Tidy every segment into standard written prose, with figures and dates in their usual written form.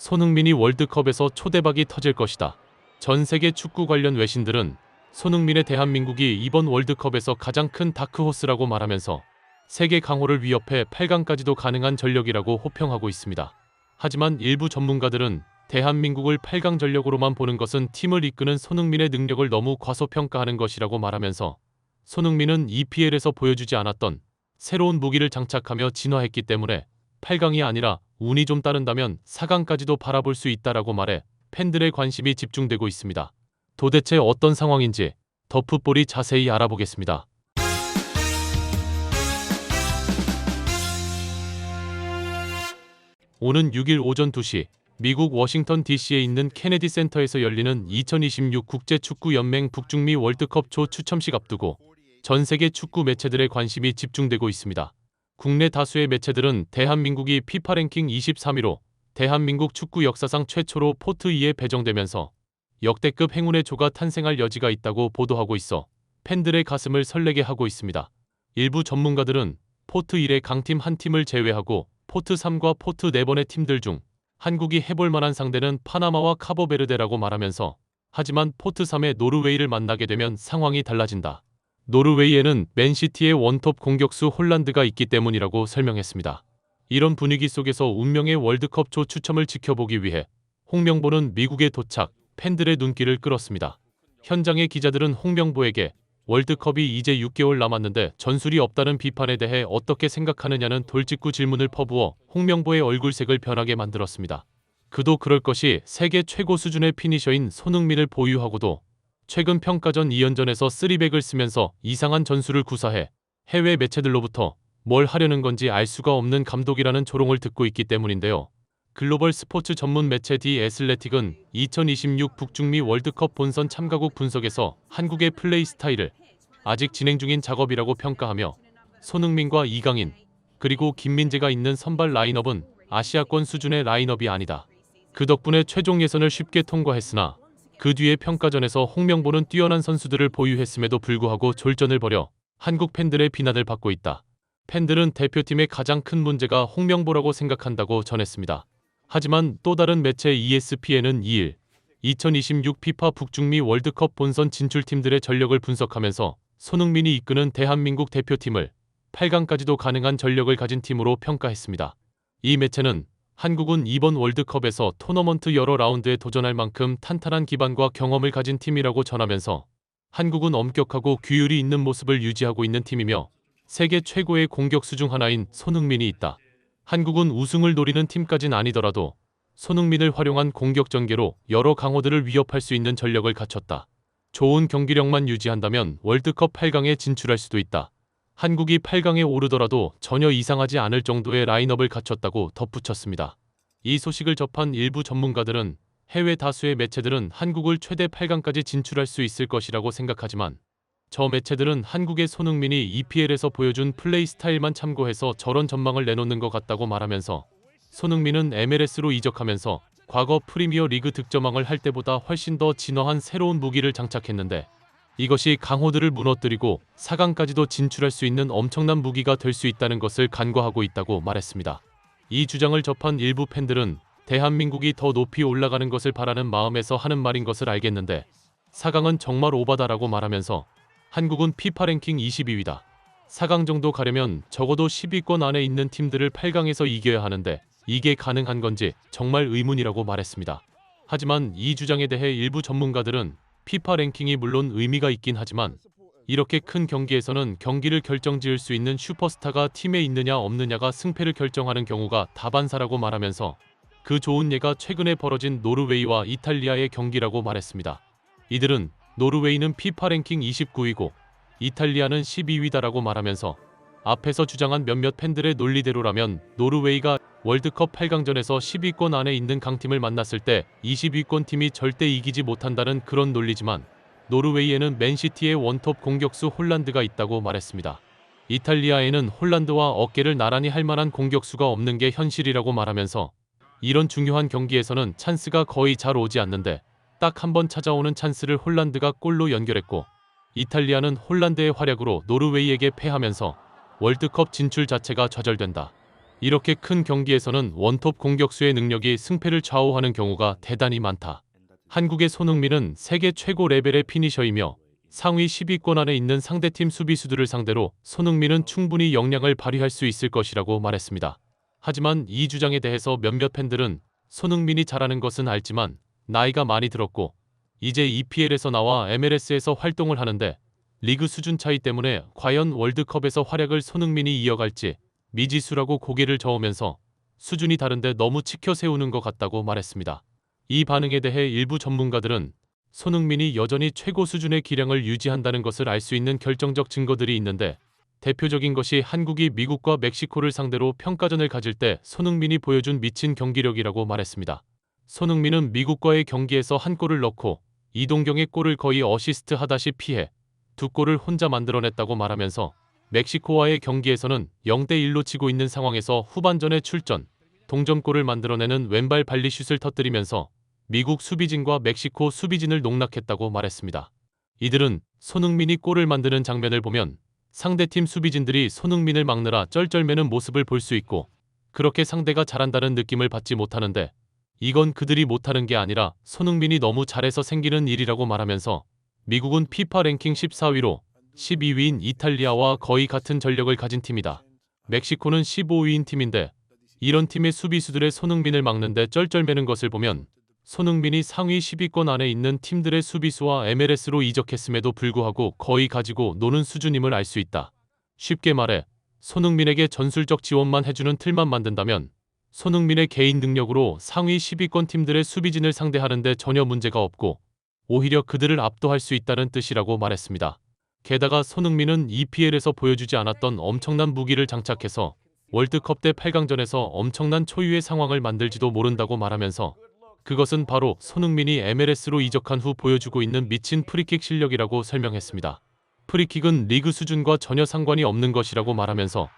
손흥민이 월드컵에서 초대박이 터질 것이다. 전 세계 축구 관련 외신들은 손흥민의 대한민국이 이번 월드컵에서 가장 큰 다크호스라고 말하면서 세계 강호를 위협해 8강까지도 가능한 전력이라고 호평하고 있습니다. 하지만 일부 전문가들은 대한민국을 8강 전력으로만 보는 것은 팀을 이끄는 손흥민의 능력을 너무 과소평가하는 것이라고 말하면서 손흥민은 EPL에서 보여주지 않았던 새로운 무기를 장착하며 진화했기 때문에 8강이 아니라 운이 좀 따른다면 4강까지도 바라볼 수 있다라고 말해 팬들의 관심이 집중되고 있습니다. 도대체 어떤 상황인지 더 풋볼이 자세히 알아보겠습니다. 오는 6일 오전 2시 미국 워싱턴 DC에 있는 케네디 센터에서 열리는 2026 국제축구연맹 북중미 월드컵 조 추첨식 앞두고 전 세계 축구 매체들의 관심이 집중되고 있습니다. 국내 다수의 매체들은 대한민국이 FIFA 랭킹 23위로 대한민국 축구 역사상 최초로 포트 2에 배정되면서 역대급 행운의 조가 탄생할 여지가 있다고 보도하고 있어 팬들의 가슴을 설레게 하고 있습니다. 일부 전문가들은 포트 1의 강팀 한 팀을 제외하고 포트 3과 포트 4번의 팀들 중 한국이 해볼 만한 상대는 파나마와 카보베르데라고 말하면서 하지만 포트 3의 노르웨이를 만나게 되면 상황이 달라진다. 노르웨이에는 맨시티의 원톱 공격수 홀란드가 있기 때문이라고 설명했습니다. 이런 분위기 속에서 운명의 월드컵 조 추첨을 지켜보기 위해 홍명보는 미국에 도착, 팬들의 눈길을 끌었습니다. 현장의 기자들은 홍명보에게 월드컵이 이제 6개월 남았는데 전술이 없다는 비판에 대해 어떻게 생각하느냐는 돌직구 질문을 퍼부어 홍명보의 얼굴색을 변하게 만들었습니다. 그도 그럴 것이 세계 최고 수준의 피니셔인 손흥민을 보유하고도 최근 평가전 2연전에서 3백을 쓰면서 이상한 전술을 구사해 해외 매체들로부터 뭘 하려는 건지 알 수가 없는 감독이라는 조롱을 듣고 있기 때문인데요. 글로벌 스포츠 전문 매체 디 애슬레틱은 2026 북중미 월드컵 본선 참가국 분석에서 한국의 플레이 스타일을 아직 진행 중인 작업이라고 평가하며 손흥민과 이강인 그리고 김민재가 있는 선발 라인업은 아시아권 수준의 라인업이 아니다. 그 덕분에 최종 예선을 쉽게 통과했으나 그 뒤에 평가전에서 홍명보는 뛰어난 선수들을 보유했음에도 불구하고 졸전을 벌여 한국 팬들의 비난을 받고 있다. 팬들은 대표팀의 가장 큰 문제가 홍명보라고 생각한다고 전했습니다. 하지만 또 다른 매체 ESPN은 2일 2026 FIFA 북중미 월드컵 본선 진출팀들의 전력을 분석하면서 손흥민이 이끄는 대한민국 대표팀을 8강까지도 가능한 전력을 가진 팀으로 평가했습니다. 이 매체는 한국은 이번 월드컵에서 토너먼트 여러 라운드에 도전할 만큼 탄탄한 기반과 경험을 가진 팀이라고 전하면서 한국은 엄격하고 규율이 있는 모습을 유지하고 있는 팀이며 세계 최고의 공격수 중 하나인 손흥민이 있다. 한국은 우승을 노리는 팀까진 아니더라도 손흥민을 활용한 공격 전개로 여러 강호들을 위협할 수 있는 전력을 갖췄다. 좋은 경기력만 유지한다면 월드컵 8강에 진출할 수도 있다. 한국이 8강에 오르더라도 전혀 이상하지 않을 정도의 라인업을 갖췄다고 덧붙였습니다. 이 소식을 접한 일부 전문가들은 해외 다수의 매체들은 한국을 최대 8강까지 진출할 수 있을 것이라고 생각하지만 저 매체들은 한국의 손흥민이 EPL에서 보여준 플레이 스타일만 참고해서 저런 전망을 내놓는 것 같다고 말하면서 손흥민은 MLS로 이적하면서 과거 프리미어 리그 득점왕을 할 때보다 훨씬 더 진화한 새로운 무기를 장착했는데 이것이 강호들을 무너뜨리고 4강까지도 진출할 수 있는 엄청난 무기가 될 수 있다는 것을 간과하고 있다고 말했습니다. 이 주장을 접한 일부 팬들은 대한민국이 더 높이 올라가는 것을 바라는 마음에서 하는 말인 것을 알겠는데 4강은 정말 오바다라고 말하면서 한국은 FIFA 랭킹 22위다. 4강 정도 가려면 적어도 10위권 안에 있는 팀들을 8강에서 이겨야 하는데 이게 가능한 건지 정말 의문이라고 말했습니다. 하지만 이 주장에 대해 일부 전문가들은 FIFA 랭킹이 물론 의미가 있긴 하지만 이렇게 큰 경기에서는 경기를 결정지을 수 있는 슈퍼스타가 팀에 있느냐 없느냐가 승패를 결정하는 경우가 다반사라고 말하면서 그 좋은 예가 최근에 벌어진 노르웨이와 이탈리아의 경기라고 말했습니다. 이들은 노르웨이는 FIFA 랭킹 29위고 이탈리아는 12위다라고 말하면서 앞에서 주장한 몇몇 팬들의 논리대로라면 노르웨이가 월드컵 8강전에서 10위권 안에 있는 강팀을 만났을 때 20위권 팀이 절대 이기지 못한다는 그런 논리지만 노르웨이에는 맨시티의 원톱 공격수 홀란드가 있다고 말했습니다. 이탈리아에는 홀란드와 어깨를 나란히 할 만한 공격수가 없는 게 현실이라고 말하면서 이런 중요한 경기에서는 찬스가 거의 잘 오지 않는데 딱 한 번 찾아오는 찬스를 홀란드가 골로 연결했고 이탈리아는 홀란드의 활약으로 노르웨이에게 패하면서 월드컵 진출 자체가 좌절된다. 이렇게 큰 경기에서는 원톱 공격수의 능력이 승패를 좌우하는 경우가 대단히 많다. 한국의 손흥민은 세계 최고 레벨의 피니셔이며 상위 10위권 안에 있는 상대팀 수비수들을 상대로 손흥민은 충분히 역량을 발휘할 수 있을 것이라고 말했습니다. 하지만 이 주장에 대해서 몇몇 팬들은 손흥민이 잘하는 것은 알지만 나이가 많이 들었고 이제 EPL에서 나와 MLS에서 활동을 하는데 리그 수준 차이 때문에 과연 월드컵에서 활약을 손흥민이 이어갈지 미지수라고 고개를 저으면서 수준이 다른데 너무 치켜 세우는 것 같다고 말했습니다. 이 반응에 대해 일부 전문가들은 손흥민이 여전히 최고 수준의 기량을 유지한다는 것을 알 수 있는 결정적 증거들이 있는데 대표적인 것이 한국이 미국과 멕시코를 상대로 평가전을 가질 때 손흥민이 보여준 미친 경기력이라고 말했습니다. 손흥민은 미국과의 경기에서 한 골을 넣고 이동경의 골을 거의 어시스트 하다시 피해 두 골을 혼자 만들어냈다고 말하면서 멕시코와의 경기에서는 0대1로 지고 있는 상황에서 후반전에 출전, 동점골을 만들어내는 왼발 발리슛을 터뜨리면서 미국 수비진과 멕시코 수비진을 농락했다고 말했습니다. 이들은 손흥민이 골을 만드는 장면을 보면 상대팀 수비진들이 손흥민을 막느라 쩔쩔매는 모습을 볼 수 있고 그렇게 상대가 잘한다는 느낌을 받지 못하는데 이건 그들이 못하는 게 아니라 손흥민이 너무 잘해서 생기는 일이라고 말하면서 미국은 피파 랭킹 14위로 12위인 이탈리아와 거의 같은 전력을 가진 팀이다. 멕시코는 15위인 팀인데 이런 팀의 수비수들의 손흥민을 막는데 쩔쩔매는 것을 보면 손흥민이 상위 10위권 안에 있는 팀들의 수비수와 MLS로 이적했음에도 불구하고 거의 가지고 노는 수준임을 알 수 있다. 쉽게 말해 손흥민에게 전술적 지원만 해주는 틀만 만든다면 손흥민의 개인 능력으로 상위 10위권 팀들의 수비진을 상대하는데 전혀 문제가 없고 오히려 그들을 압도할 수 있다는 뜻이라고 말했습니다. 게다가 손흥민은 EPL에서 보여주지 않았던 엄청난 무기를 장착해서 월드컵 때 8강전에서 엄청난 초유의 상황을 만들지도 모른다고 말하면서 그것은 바로 손흥민이 MLS로 이적한 후 보여주고 있는 미친 프리킥 실력이라고 설명했습니다. 프리킥은 리그 수준과 전혀 상관이 없는 것이라고 말하면서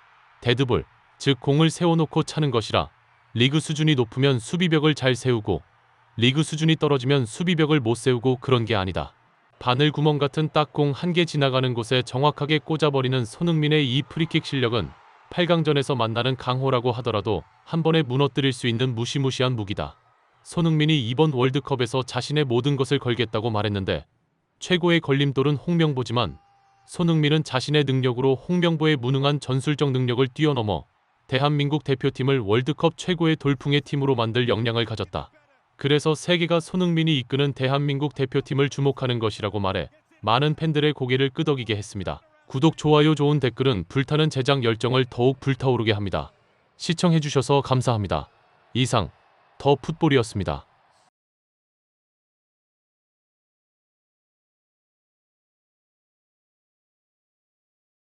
데드볼, 즉 공을 세워놓고 차는 것이라 리그 수준이 높으면 수비벽을 잘 세우고 리그 수준이 떨어지면 수비벽을 못 세우고 그런 게 아니다. 바늘 구멍 같은 딱 공 한 개 지나가는 곳에 정확하게 꽂아버리는 손흥민의 이 프리킥 실력은 8강전에서 만나는 강호라고 하더라도 한 번에 무너뜨릴 수 있는 무시무시한 무기다. 손흥민이 이번 월드컵에서 자신의 모든 것을 걸겠다고 말했는데 최고의 걸림돌은 홍명보지만 손흥민은 자신의 능력으로 홍명보의 무능한 전술적 능력을 뛰어넘어 대한민국 대표팀을 월드컵 최고의 돌풍의 팀으로 만들 역량을 가졌다. 그래서 세계가 손흥민이 이끄는 대한민국 대표팀을 주목하는 것이라고 말해 많은 팬들의 고개를 끄덕이게 했습니다. 구독, 좋아요, 좋은 댓글은 불타는 제작 열정을 더욱 불타오르게 합니다. 시청해주셔서 감사합니다. 이상 더 풋볼이었습니다.